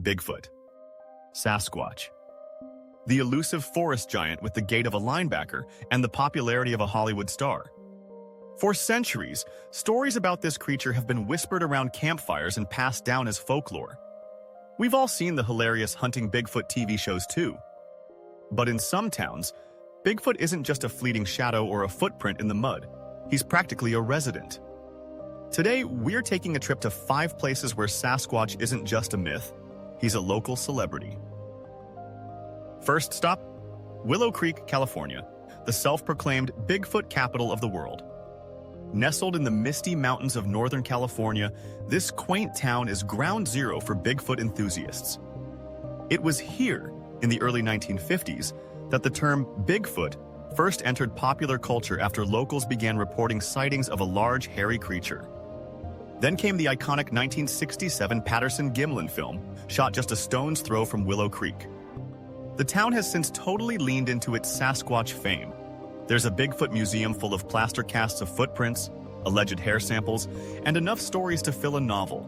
Bigfoot. Sasquatch. The elusive forest giant with the gait of a linebacker and the popularity of a Hollywood star. For centuries, stories about this creature have been whispered around campfires and passed down as folklore. We've all seen the hilarious Hunting Bigfoot TV shows too. But in some towns, Bigfoot isn't just a fleeting shadow or a footprint in the mud. He's practically a resident. Today, we're taking a trip to 5 places where Sasquatch isn't just a myth, he's a local celebrity. First stop, Willow Creek, California, the self-proclaimed Bigfoot capital of the world. Nestled in the misty mountains of Northern California, this quaint town is ground zero for Bigfoot enthusiasts. It was here, in the early 1950s, that the term Bigfoot first entered popular culture after locals began reporting sightings of a large, hairy creature. Then came the iconic 1967 Patterson-Gimlin film, shot just a stone's throw from Willow Creek. The town has since totally leaned into its Sasquatch fame. There's a Bigfoot museum full of plaster casts of footprints, alleged hair samples, and enough stories to fill a novel.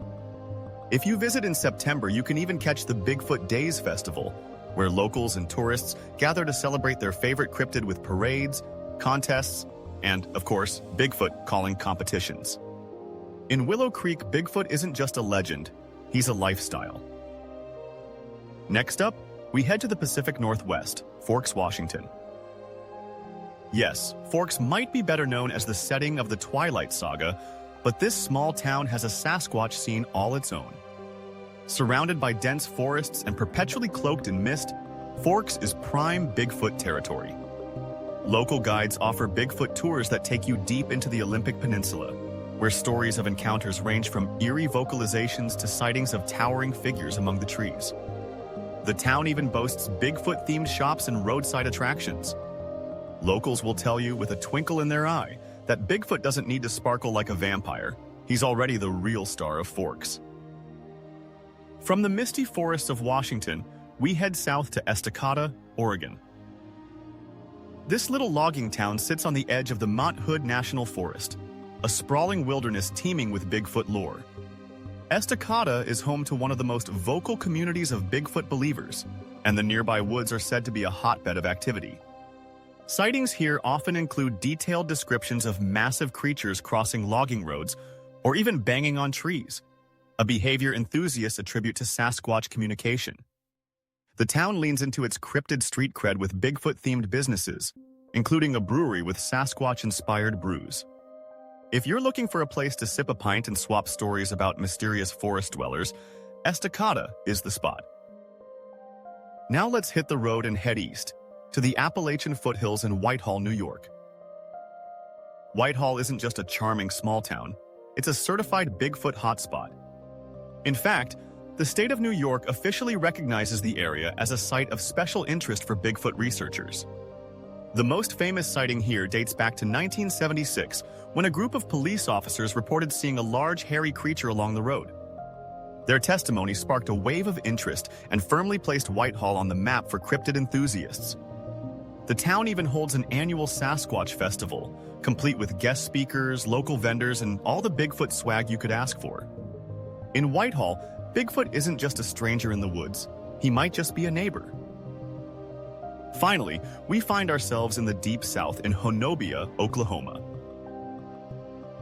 If you visit in September, you can even catch the Bigfoot Days Festival, where locals and tourists gather to celebrate their favorite cryptid with parades, contests, and, of course, Bigfoot calling competitions. In Willow Creek, Bigfoot isn't just a legend, he's a lifestyle. Next up, we head to the Pacific Northwest, Forks, Washington. Yes, Forks might be better known as the setting of the Twilight saga, but this small town has a Sasquatch scene all its own. Surrounded by dense forests and perpetually cloaked in mist, Forks is prime Bigfoot territory. Local guides offer Bigfoot tours that take you deep into the Olympic Peninsula, where stories of encounters range from eerie vocalizations to sightings of towering figures among the trees. The town even boasts Bigfoot-themed shops and roadside attractions. Locals will tell you with a twinkle in their eye that Bigfoot doesn't need to sparkle like a vampire. He's already the real star of Forks. From the misty forests of Washington, we head south to Estacada, Oregon. This little logging town sits on the edge of the Mount Hood National Forest, a sprawling wilderness teeming with Bigfoot lore. Estacada is home to one of the most vocal communities of Bigfoot believers, and the nearby woods are said to be a hotbed of activity. Sightings here often include detailed descriptions of massive creatures crossing logging roads or even banging on trees, a behavior enthusiasts attribute to Sasquatch communication. The town leans into its cryptid street cred with Bigfoot-themed businesses, including a brewery with Sasquatch-inspired brews. If you're looking for a place to sip a pint and swap stories about mysterious forest dwellers, Estacada is the spot. Now let's hit the road and head east, to the Appalachian foothills in Whitehall, New York. Whitehall isn't just a charming small town, it's a certified Bigfoot hotspot. In fact, the state of New York officially recognizes the area as a site of special interest for Bigfoot researchers. The most famous sighting here dates back to 1976, when a group of police officers reported seeing a large, hairy creature along the road. Their testimony sparked a wave of interest and firmly placed Whitehall on the map for cryptid enthusiasts. The town even holds an annual Sasquatch festival, complete with guest speakers, local vendors, and all the Bigfoot swag you could ask for. In Whitehall, Bigfoot isn't just a stranger in the woods, he might just be a neighbor. Finally, we find ourselves in the deep south in Honobia, Oklahoma.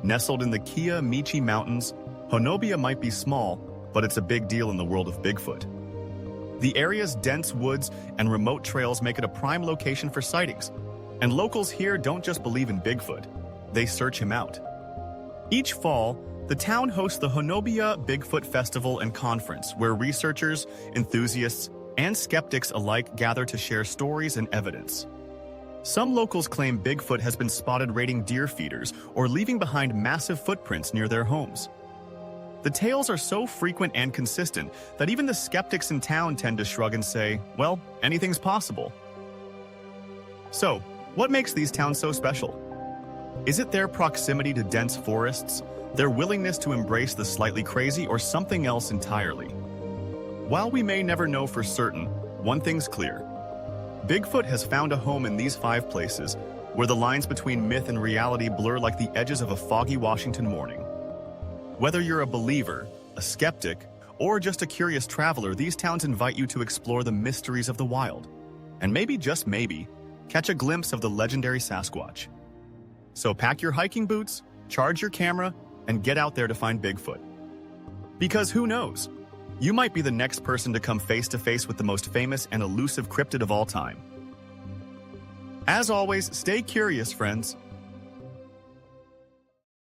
Nestled in the Kiamichi Mountains, Honobia might be small, but it's a big deal in the world of Bigfoot. The area's dense woods and remote trails make it a prime location for sightings, and locals here don't just believe in Bigfoot, they search him out. Each fall, the town hosts the Honobia Bigfoot Festival and Conference, where researchers, enthusiasts, and skeptics alike gather to share stories and evidence. Some locals claim Bigfoot has been spotted raiding deer feeders or leaving behind massive footprints near their homes. The tales are so frequent and consistent that even the skeptics in town tend to shrug and say, well, anything's possible. So, what makes these towns so special? Is it their proximity to dense forests, their willingness to embrace the slightly crazy, or something else entirely? While we may never know for certain, one thing's clear. Bigfoot has found a home in these 5 places, where the lines between myth and reality blur like the edges of a foggy Washington morning. Whether you're a believer, a skeptic, or just a curious traveler, these towns invite you to explore the mysteries of the wild. And maybe, just maybe, catch a glimpse of the legendary Sasquatch. So pack your hiking boots, charge your camera, and get out there to find Bigfoot. Because who knows? You might be the next person to come face to face with the most famous and elusive cryptid of all time. As always, stay curious, friends.